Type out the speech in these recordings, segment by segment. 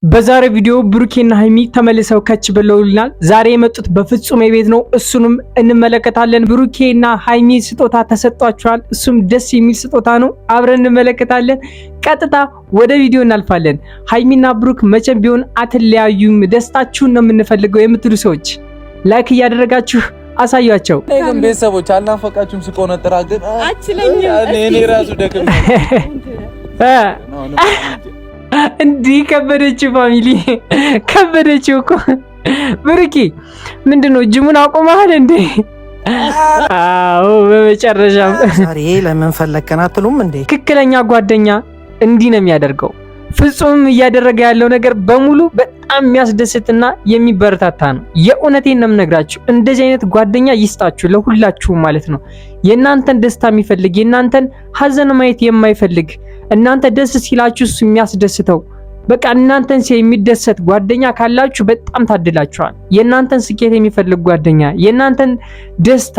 በዛሬ ቪዲዮ ብሩኬና ሃይሚ ተመልሰው ከች ብለውልናል። ዛሬ የመጡት በፍጹም ቤት ነው። እሱንም እንመለከታለን። ብሩኬና ሃይሚ ስጦታ ተሰጧቸዋል። እሱም ደስ የሚል ስጦታ ነው። አብረን እንመለከታለን። ቀጥታ ወደ ቪዲዮ እናልፋለን። ሃይሚና ብሩክ መቼም ቢሆን አትለያዩም፣ ደስታችሁን ነው የምንፈልገው የምትሉ ሰዎች ላይክ እያደረጋችሁ አሳያቸው። ግን ቤተሰቦች አልናፈቃችሁም? ስቆነጥራ ግን እኔ ራሱ ደክም እንዲህ ከበደችው ፋሚሊ ከበደችው እኮ ብሩኬ ምንድነው ጅሙን አቆማል እንዴ? አዎ በመጨረሻም ዛሬ ለምን ፈለከና አትሉም እንዴ? ትክክለኛ ጓደኛ እንዲህ ነው የሚያደርገው። ፍጹም እያደረገ ያለው ነገር በሙሉ በጣም የሚያስደስትና የሚበረታታ ነው። የእውነቴን ነው የምነግራችሁ። እንደዚህ አይነት ጓደኛ ይስጣችሁ ለሁላችሁም ማለት ነው። የእናንተን ደስታ የሚፈልግ የእናንተን ሀዘን ማየት የማይፈልግ እናንተ ደስ ሲላችሁ እሱ የሚያስደስተው በቃ እናንተን የሚደሰት ጓደኛ ካላችሁ በጣም ታድላችኋል። የእናንተን ስኬት የሚፈልግ ጓደኛ፣ የእናንተን ደስታ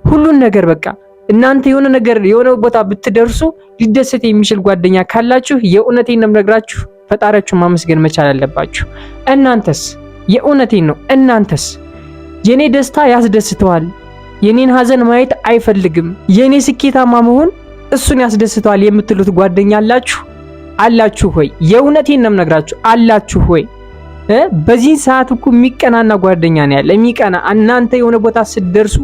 ሁሉን ነገር በቃ እናንተ የሆነ ነገር የሆነ ቦታ ብትደርሱ ሊደሰት የሚችል ጓደኛ ካላችሁ የእውነቴን ነው የምነግራችሁ ፈጣሪያችሁን ማመስገን መቻል አለባችሁ። እናንተስ የእውነቴን ነው እናንተስ የኔ ደስታ ያስደስተዋል፣ የኔን ሀዘን ማየት አይፈልግም፣ የኔ ስኬታማ መሆን እሱን ያስደስተዋል የምትሉት ጓደኛ አላችሁ ሆይ? የእውነቴን ነው የምነግራችሁ አላችሁ ሆይ? በዚህ ሰዓት እኮ የሚቀናና ጓደኛ ነው ያለ። የሚቀና እናንተ የሆነ ቦታ ስትደርሱ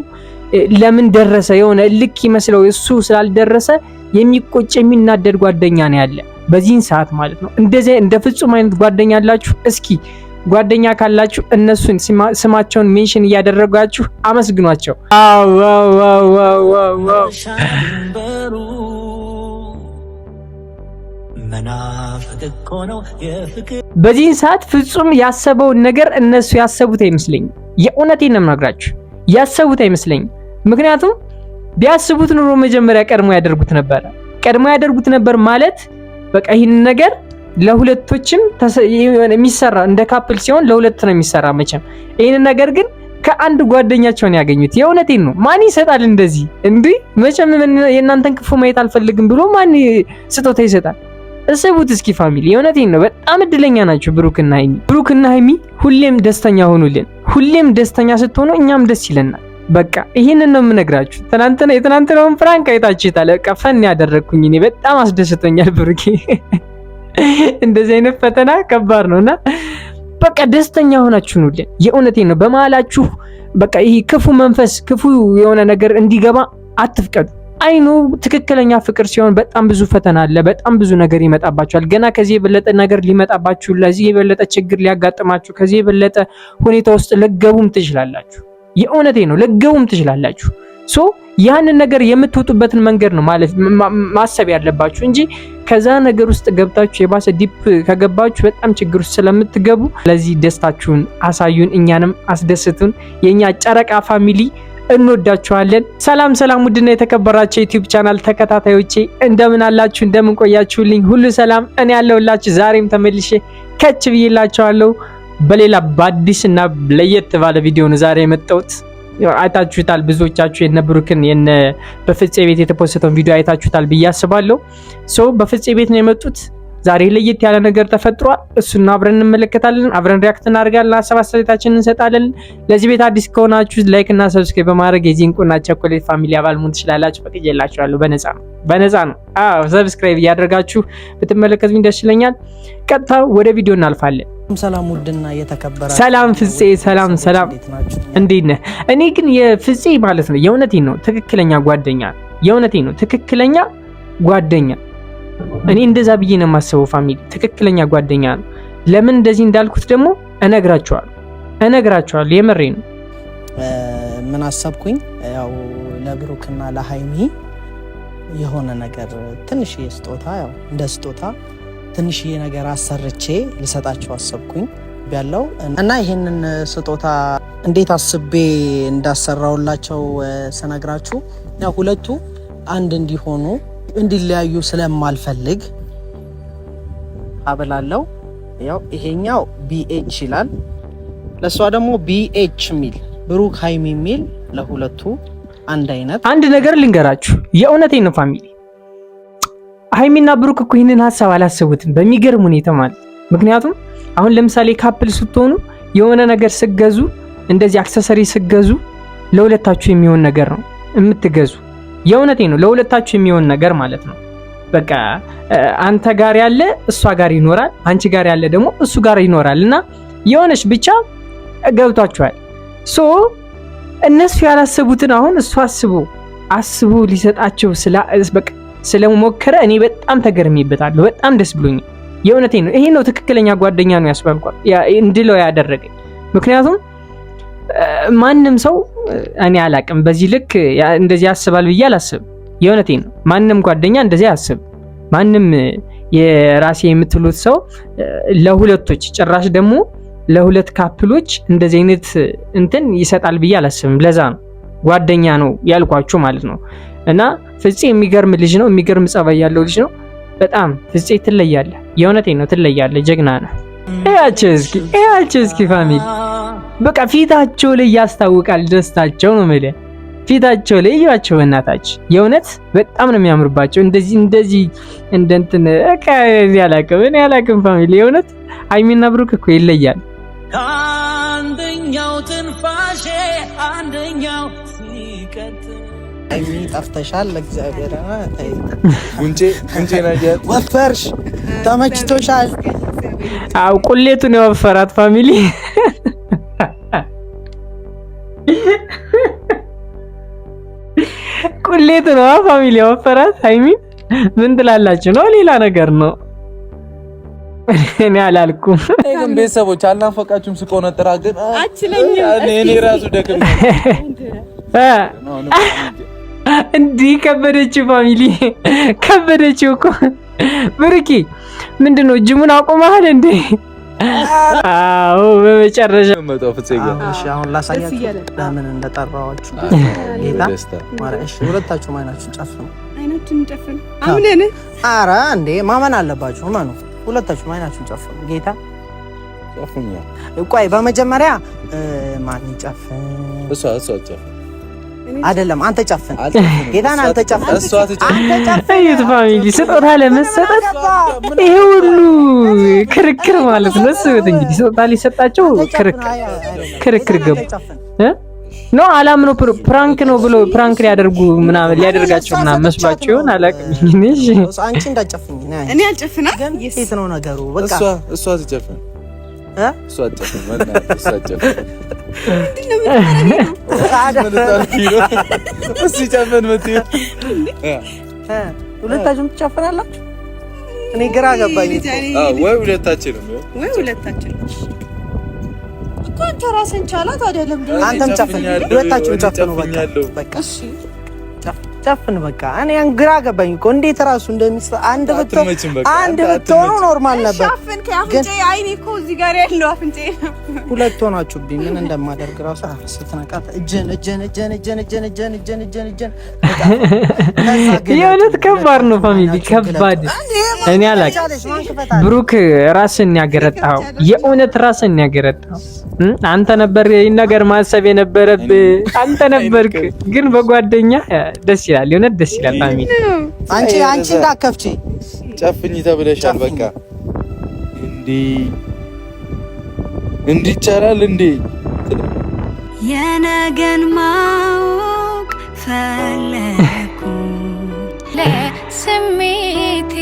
ለምን ደረሰ የሆነ ልክ ይመስለው እሱ ስላልደረሰ የሚቆጭ የሚናደድ ጓደኛ ነው ያለ በዚህ ሰዓት ማለት ነው። እንደዚህ እንደ ፍጹም አይነት ጓደኛ አላችሁ? እስኪ ጓደኛ ካላችሁ እነሱን ስማቸውን ሜንሽን እያደረጋችሁ አመስግኗቸው። በዚህ ሰዓት ፍጹም ያሰበውን ነገር እነሱ ያሰቡት አይመስለኝም። የእውነቴን ነው የምነግራችሁ ያሰቡት አይመስለኝም። ምክንያቱም ቢያስቡት ኑሮ መጀመሪያ ቀድሞ ያደርጉት ነበር ማለት በቃ ይህን ነገር ለሁለቶችም የሚሰራ እንደ ካፕል ሲሆን ለሁለት ነው የሚሰራ መቼም። ይህን ነገር ግን ከአንድ ጓደኛቸውን ያገኙት። የእውነቴን ነው። ማን ይሰጣል እንደዚህ እንዴ? መቼም የእናንተን ክፉ ማየት አልፈልግም ብሎ ማን ስጦታ ይሰጣል? እሰቡት እስኪ ፋሚሊ። የእውነቴን ነው። በጣም እድለኛ ናችሁ ብሩክና ሃይሚ። ሁሌም ደስተኛ ሆኑልን። ሁሌም ደስተኛ ስትሆኑ እኛም ደስ ይለናል። በቃ ይሄንን ነው የምነግራችሁ። የትናንትናውን ፍራንክ አይታችሁታል። በቃ ፈን ያደረኩኝ እኔ በጣም አስደስቶኛል ብሩኬ። እንደዚህ አይነት ፈተና ከባድ ነውና በቃ ደስተኛ ሆናችሁ ኑልን። የእውነቴን ነው። በመሃላችሁ በቃ ይሄ ክፉ መንፈስ ክፉ የሆነ ነገር እንዲገባ አትፍቀዱ። አይኑ ትክክለኛ ፍቅር ሲሆን በጣም ብዙ ፈተና አለ። በጣም ብዙ ነገር ይመጣባችኋል። ገና ከዚህ የበለጠ ነገር ሊመጣባችሁ፣ ለዚህ የበለጠ ችግር ሊያጋጥማችሁ፣ ከዚህ የበለጠ ሁኔታ ውስጥ ልገቡም ትችላላችሁ። የእውነቴን ነው ልገቡም ትችላላችሁ። ሶ ያንን ነገር የምትወጡበትን መንገድ ነው ማሰብ ያለባችሁ እንጂ ከዛ ነገር ውስጥ ገብታችሁ የባሰ ዲፕ ከገባችሁ በጣም ችግር ውስጥ ስለምትገቡ ለዚህ ደስታችሁን አሳዩን፣ እኛንም አስደስቱን። የኛ ጨረቃ ፋሚሊ እንወዳችኋለን። ሰላም ውድና የተከበራችሁ ዩቲዩብ ቻናል ተከታታዮቼ እንደምን አላችሁ? እንደምን ቆያችሁልኝ? ሁሉ ሰላም? እኔ ያለሁላችሁ ዛሬም ተመልሼ ከች ብዬላችኋለሁ በሌላ በአዲስና ለየት ባለ ቪዲዮ ነው ዛሬ የመጣሁት። አይታችሁታል ብዙዎቻችሁ የነ ብሩክን የነ በፍፄ ቤት የተፖስተውን ቪዲዮ አይታችሁታል ብዬ አስባለሁ። በፍፄ ቤት ነው የመጡት። ዛሬ ለየት ያለ ነገር ተፈጥሯል። እሱና አብረን እንመለከታለን፣ አብረን ሪአክት እናደርጋለን፣ ሀሳብ አስተያየታችንን እንሰጣለን። ለዚህ ቤት አዲስ ከሆናችሁ ላይክ እና ሰብስክራይብ በማድረግ የዚህ እንቁና ቸኮሌት ፋሚሊ አባል መሆን ትችላላችሁ። ፈቅጄላችኋለሁ። በነፃ ነው። ሰብስክራይብ እያደረጋችሁ ብትመለከቱኝ ደስ ይለኛል። ቀጥታ ወደ ቪዲዮ እናልፋለን። ሰላም ውድና የተከበራችሁ ሰላም ፍፄ፣ ሰላም እንዴት ነህ? እኔ ግን የፍፄ ማለት ነው የእውነቴን ነው ትክክለኛ ጓደኛ እኔ እንደዛ ብዬ ነው የማስበው ፋሚሊ። ትክክለኛ ጓደኛ ነው። ለምን እንደዚህ እንዳልኩት ደግሞ እነግራችኋለሁ። የምሬ ነው። ምን አሰብኩኝ፣ ያው ለብሩክና ለሃይሚ የሆነ ነገር ትንሽዬ ስጦታ፣ ያው እንደ ስጦታ ትንሽዬ ነገር አሰርቼ ልሰጣቸው አሰብኩኝ ያለው እና ይሄንን ስጦታ እንዴት አስቤ እንዳሰራውላቸው ስነግራችሁ ያው ሁለቱ አንድ እንዲለያዩ ስለማልፈልግ አበላለው። ያው ይሄኛው BH ይላል፣ ለሷ ደግሞ BH ሚል ብሩክ ሃይሚ ሚል፣ ለሁለቱ አንድ አይነት። አንድ ነገር ልንገራችሁ፣ የእውነቴን ነው ፋሚሊ። ሃይሚና ብሩክ እኮ ይሄንን ሐሳብ አላሰቡትም በሚገርም ሁኔታ ማለት ምክንያቱም አሁን ለምሳሌ ካፕል ስትሆኑ የሆነ ነገር ስገዙ እንደዚህ አክሰሰሪ ስገዙ ለሁለታችሁ የሚሆን ነገር ነው የምትገዙ። የእውነቴ ነው፣ ለሁለታችሁ የሚሆን ነገር ማለት ነው። በቃ አንተ ጋር ያለ እሷ ጋር ይኖራል፣ አንቺ ጋር ያለ ደግሞ እሱ ጋር ይኖራል እና የሆነች ብቻ ገብቷችኋል። ሶ እነሱ ያላሰቡትን አሁን እሱ አስቦ ሊሰጣቸው በቃ ስለሞከረ እኔ በጣም ተገርሜበታለሁ። በጣም ደስ ብሎኛል። የእውነቴ ነው። ይሄ ነው ትክክለኛ ጓደኛ ነው ያስባልኳል እንድለው ያደረገኝ። ምክንያቱም ማንም ሰው እኔ አላቅም በዚህ ልክ እንደዚህ ያስባል ብዬ አላስብም። የእውነቴ ነው። ማንም ጓደኛ እንደዚህ ያስብ። ማንም የራሴ የምትሉት ሰው ለሁለቶች ጭራሽ ደግሞ ለሁለት ካፕሎች እንደዚህ አይነት እንትን ይሰጣል ብዬ አላስብም። ለዛ ነው ጓደኛ ነው ያልኳችሁ ማለት ነው። እና ፍፄ የሚገርም ልጅ ነው፣ የሚገርም ጸባይ ያለው ልጅ ነው። በጣም ፍፄ ትለያለህ። የእውነቴ ነው ትለያለህ። ጀግና ነህ። እያቸው እስኪ ፋሚሊ በቃ ፊታቸው ላይ ያስታውቃል ደስታቸው ነው ማለት ፊታቸው ላይ እያቸው በእናታችሁ የእውነት በጣም ነው የሚያምርባቸው። እንደዚህ እንደንትን ያላቅም ፋሚሊ የእውነት ሃይሚና ብሩክ እኮ ይለያል። አንደኛው ትንፋሼ አንደኛው ሲቀጥ ሃይሚ ጠፍተሻል። ለእግዚአብሔር ጉንጬ ነገር ወፈርሽ፣ ተመችቶሻል። አው ቁሌቱን የወፈራት ፋሚሊ ቁሌቱ ነው ፋሚሊ የወፈራት ሃይሚ። ምን ትላላችሁ ነው? ሌላ ነገር ነው። እኔ አላልኩም። ግን ቤተሰቦች አልናፈቃችሁም? ስቆነጥራ ግን እኔ ራሱ ደክም እንዲህ ከበደችው ፋሚሊ ከበደችው እኮ ብሩኬ ምንድነው ጅሙን አቆማል እንዴ? አዎ በመጨረሻ መጣው ፍፄ ጋር እሺ አሁን ላሳያችሁ ለምን እንደጠራዋችሁ ጌታ ማረሽ ሁለታችሁ አይናችሁን ጨፍኑ አይናችሁን ጨፍኑ አምነን ኧረ እንዴ ማመን አለባችሁ ማኑ ሁለታችሁ አይናችሁን ጨፍኑ ጌታ ጨፍኛ ቆይ በመጀመሪያ ማን ይጨፍን እሷ ጨፍን አይደለም አንተ ጨፍን ጌታን አንተ ጨፍን እሷ ትጨፍን እዩት ፋሚሊ ስጦታ ለመስጠት ይሄ ሁሉ ክርክር ማለት ነው። እሱት እንግዲህ ስጦታ ሊሰጣቸው ክርክር ገቡ ነው አላምነው ፕራንክ ነው ብሎ ፕራንክ ሊያደርጋቸው ምናምን መስሏቸው ይሆን አላውቅም። እሺ አንቺ እንዳጨፍኝ እኔ አልጨፍና ግን የት ነው ነገሩ? በቃ እሷ ትጨፍን እሷ ትጨፍን ሁለታችሁም ትጨፍናላችሁ? እኔ ግራ ገባኝ። ወይ ሁለታችንም እኮ አንተ ራስን ቻላት አይደለም ደግሞ አንተም ጨፍን፣ ሁለታችሁም ጨፍኑ። በቃ እሺ ጨፍን በቃ እኔ ግራ ገባኝ እኮ እንዴት ራሱ አንድ ብትሆኑ ኖርማል ነበር። ግን አይኔ እኮ እዚህ ጋር ያለው አፍንጬ ሁለት ሆናችሁብኝ ምን እንደማደርግ ራሱ ስትነቃት እጄን የእውነት ከባድ ነው ፋሚሊ ከባድ። እኔ አላውቅም ብሩክ ራስን ያገረጣው የእውነት ራስን ያገረጣው አንተ ነበር ይሄን ነገር ማሰብ የነበረብህ አንተ ነበርክ። ግን በጓደኛ ደስ ይላል የእውነት ደስ ይላል ፋሚሊ። አንቺ እንዳከፍቺ ጨፍኝ ተብለሻል። በቃ እንዲቻላል እንዴ የነገን ማወቅ ፈለኩ ለስሜቴ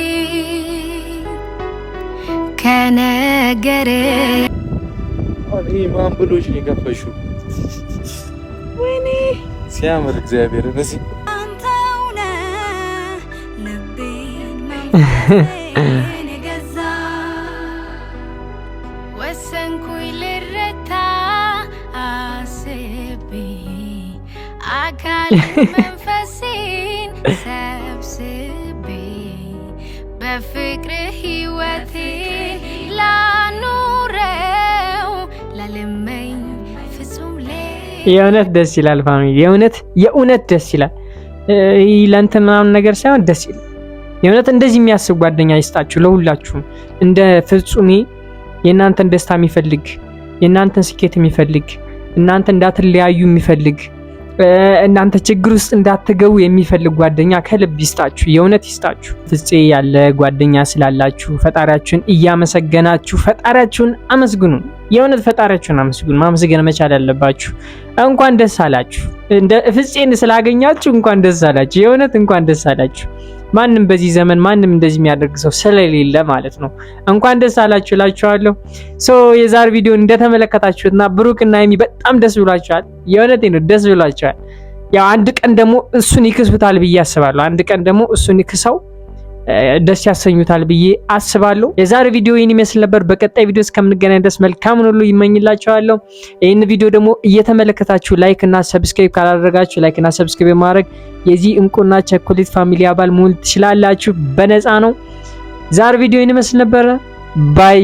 ከነገር ማን ብሎሽ ነው የከፈሽው? ወይኔ ሲያምር እግዚአብሔር እዚህ አንተው ነህ ልቤን መንፈሴን ገዛ ወሰንኩኝ ልረታ አስቤ አካል መንፈሴን ሰብስቤ በፍቅር ህይወቴን ላኑረው ላለመኝ ፍጹም የእውነት ደስ ይላል ፋሚሊ የእውነት ደስ ይላል። ለእንትና ነገር ሳይሆን ደስ ይላል የእውነት። እንደዚህ የሚያስብ ጓደኛ ይስጣችሁ ለሁላችሁም። እንደ ፍጹሜ የእናንተን ደስታ የሚፈልግ የእናንተን ስኬት የሚፈልግ እናንተ እንዳትለያዩ የሚፈልግ እናንተ ችግር ውስጥ እንዳትገቡ የሚፈልግ ጓደኛ ከልብ ይስጣችሁ፣ የእውነት ይስጣችሁ። ፍፄ ያለ ጓደኛ ስላላችሁ ፈጣሪያችሁን እያመሰገናችሁ ፈጣሪያችሁን አመስግኑ። የእውነት ፈጣሪያችሁን አመስግኑ። ማመስገን መቻል ያለባችሁ። እንኳን ደስ አላችሁ። እንደ ፍፄን ስላገኛችሁ እንኳን ደስ አላችሁ። የእውነት እንኳን ደስ አላችሁ። ማንም በዚህ ዘመን ማንም እንደዚህ የሚያደርግ ሰው ስለሌለ ማለት ነው። እንኳን ደስ አላችሁ እላችኋለሁ። የዛሬ ቪዲዮ እንደተመለከታችሁትና ብሩክና ሀይሚ በጣም ደስ ብሏቸዋል። የእውነቴን ነው ደስ ብሏቸዋል። ያው አንድ ቀን ደግሞ እሱን ይክሱታል ብዬ አስባለሁ። አንድ ቀን ደግሞ እሱን ይክሰው ደስ ያሰኙታል ብዬ አስባለሁ። የዛሬ ቪዲዮ ይህን ይመስል ነበር። በቀጣይ ቪዲዮ እስከምንገናኝ ድረስ መልካም ሁሉ ይመኝላችኋለሁ። ይህን ቪዲዮ ደግሞ እየተመለከታችሁ ላይክ እና ሰብስክራይብ ካላደረጋችሁ ላይክ እና ሰብስክራይብ ማድረግ የዚህ እንቁና ቸኮሌት ፋሚሊ አባል መሆን ትችላላችሁ። በነፃ ነው። ዛሬ ቪዲዮ ይህን ይመስል ነበር። ባይ